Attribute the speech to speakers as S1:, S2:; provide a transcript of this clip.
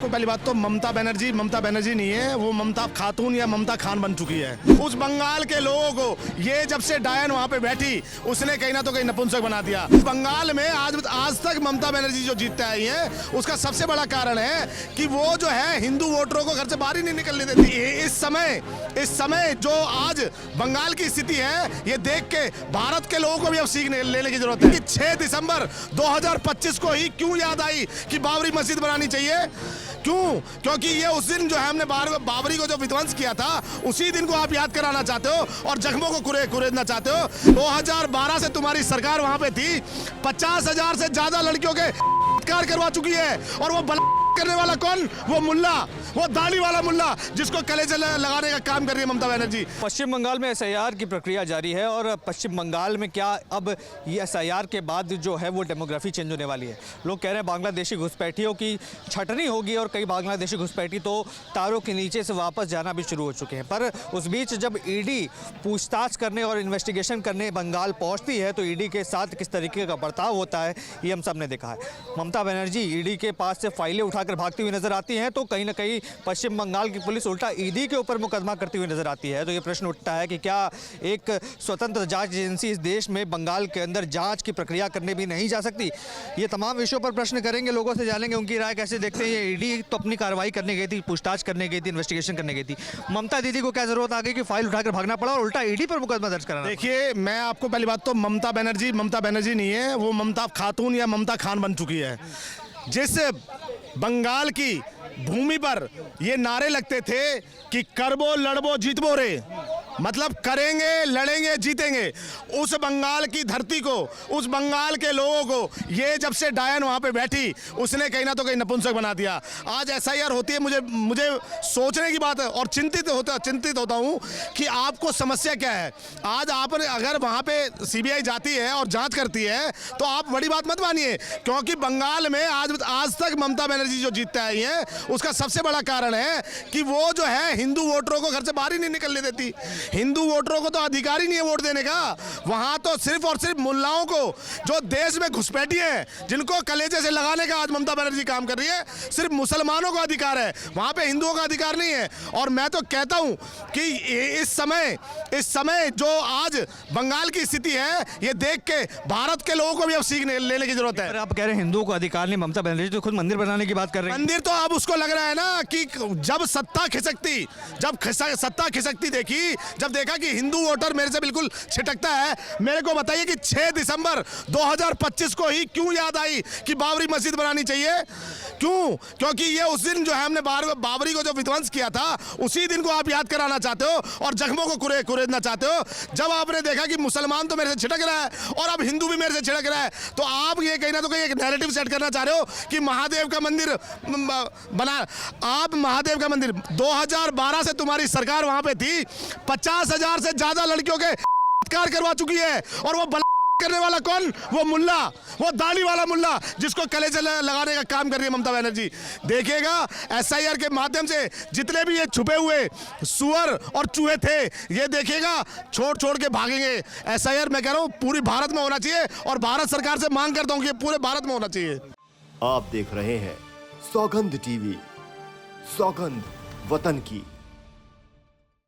S1: आपको पहली बात तो ममता बनर्जी नहीं है, वो ममता खातून या ममता खान बन चुकी है। उस बंगाल के लोगों को ये जब से डायन वहां पे बैठी उसने कहीं ना तो कहीं नपुंसक बना दिया। बंगाल में आज तक ममता बनर्जी जो जीतते आई है उसका सबसे बड़ा कारण है कि वो जो है हिंदू वोटरों को घर से बाहर ही नहीं निकलने देती। इस समय जो आज बंगाल की स्थिति है ये देख के भारत के लोगों को भी अब सीख लेने की जरूरत है कि 6 दिसंबर 2025 को ही क्यों याद आई कि बाबरी मस्जिद बनानी चाहिए। क्योंकि ये उस दिन जो है हमने बाबरी को जो विध्वंस किया था उसी दिन को आप याद कराना चाहते हो और जख्मों को कुरेदना चाहते हो। 2012 से तुम्हारी सरकार वहां पे थी, 50,000 से ज्यादा लड़कियों के बलात्कार करवा चुकी है और वो करने वाला कौन? वो मुल्ला, वो दाढ़ी वाला मुल्ला जिसको कलेजे लगाने का काम कर रही है ममता बनर्जी।
S2: पश्चिम बंगाल में एसआईआर की प्रक्रिया जारी है और पश्चिम बंगाल में क्या अब ये एसआईआर के बाद जो है वो डेमोग्राफी चेंज होने वाली है। लोग कह रहे हैं बांग्लादेशी घुसपैठियों की छटनी होगी और कई बांग्लादेशी घुसपैठी तो तारों के नीचे से वापस जाना भी शुरू हो चुके हैं। पर उस बीच जब ईडी पूछताछ करने और इन्वेस्टिगेशन करने बंगाल पहुँचती है तो ईडी के साथ किस तरीके का बर्ताव होता है ये हम सब ने देखा है। ममता बनर्जी ईडी के पास से फाइलें उठाकर भागती हुई नजर आती हैं तो कहीं ना कहीं पश्चिम बंगाल की पुलिस उल्टा ईडी के ऊपर मुकदमा करती हुई नजर आती है। तो ये प्रश्न उठता है कि क्या एक स्वतंत्र जांच एजेंसी इस देश में बंगाल के अंदर जांच की प्रक्रिया करने भी नहीं जा सकती। ये तमाम विषयों पर प्रश्न करेंगे, लोगों से जानेंगे उनकी राय कैसे देखते हैं। ये ईडी तो अपनी कार्रवाई करने गई थी, पूछताछ करने गई थी, इन्वेस्टिगेशन करने गई थी। ममता दीदी को क्या जरूरत आ गई कि फाइल उठाकर भागना पड़ा और उल्टा ईडी पर मुकदमा दर्ज कराना?
S1: देखिए, मैं आपको पहली बात तो ममता बनर्जी नहीं है, वो ममता खातून या ममता खान बन चुकी है। जिस बंगाल की भूमि पर ये नारे लगते थे कि करबो लड़बो जीतबो रे, मतलब करेंगे लड़ेंगे जीतेंगे, उस बंगाल की धरती को, उस बंगाल के लोगों को ये जब से डायन वहां पे बैठी उसने कहीं ना तो कहीं नपुंसक बना दिया। आज एसआईआर होती है, मुझे सोचने की बात है और चिंतित होता हूं कि आपको समस्या क्या है। आज आप अगर वहां पे सीबीआई जाती है और जांच करती है तो आप बड़ी बात मत मानिए, क्योंकि बंगाल में आज तक ममता बनर्जी जो जीतते आई है उसका सबसे बड़ा कारण है कि वो जो है हिंदू वोटरों को घर से बाहर ही नहीं निकलने देती। हिंदू वोटरों को तो अधिकार ही नहीं है वोट देने का। वहां तो सिर्फ और सिर्फ मुल्लाओं को जो देश में घुसपैठी हैं, जिनको कलेजे से लगाने का आज ममता बनर्जी काम कर रही है, सिर्फ मुसलमानों को अधिकार है, वहां पे हिंदुओं का अधिकार नहीं है। और मैं तो कहता हूं कि इस समय जो आज बंगाल की स्थिति है ये देख के भारत के लोगों को भी अब सीख लेने की जरूरत है।
S2: आप कह रहे हैं हिंदुओं को अधिकार नहीं, ममता बनर्जी तो खुद मंदिर बनाने की बात कर रहे हैं।
S1: मंदिर तो अब उसको लग रहा है ना कि जब सत्ता खिसकती देखी, जब देखा कि हिंदू वोटर मेरे से बिल्कुल छिटकता है, मेरे को बताइए कि 6 दिसंबर 2025 को ही क्यों याद आई कि बाबरी मस्जिद बनानी चाहिए। क्योंकि ये उस दिन जो है हमने बाबरी को जो विध्वंस किया था उसी दिन को आप याद कराना चाहते हो और जख्मों को कुरेदना चाहते हो। जब आपने देखा कि मुसलमान तो मेरे से छिटक रहा है और अब हिंदू भी मेरे से छिटक रहा है तो आप ये कहीं ना तो कहीं एक नैरेटिव सेट करना चाह रहे हो कि महादेव का मंदिर बना। आप महादेव का मंदिर 2012 से तुम्हारी सरकार वहां पे थी, 50,000 से ज्यादा लड़कियों के बलात्कार करवा चुकी है और वो करने वाला कौन? वो मुल्ला, वो दाढ़ी वाला मुल्ला जिसको कलेजे लगाने का काम कर रही है ममता बनर्जी। देखिएगा एसआईआर के माध्यम से जितने भी ये छुपे हुए सुअर और चूहे थे ये देखिएगा छोड़ के भागेंगे। एसआईआर मैं कह रहा हूं पूरी भारत में होना चाहिए और भारत सरकार से मांग करता हूं कि पूरे भारत में होना चाहिए।
S3: आप देख रहे हैं सौगंध टीवी, सौगंध वतन की।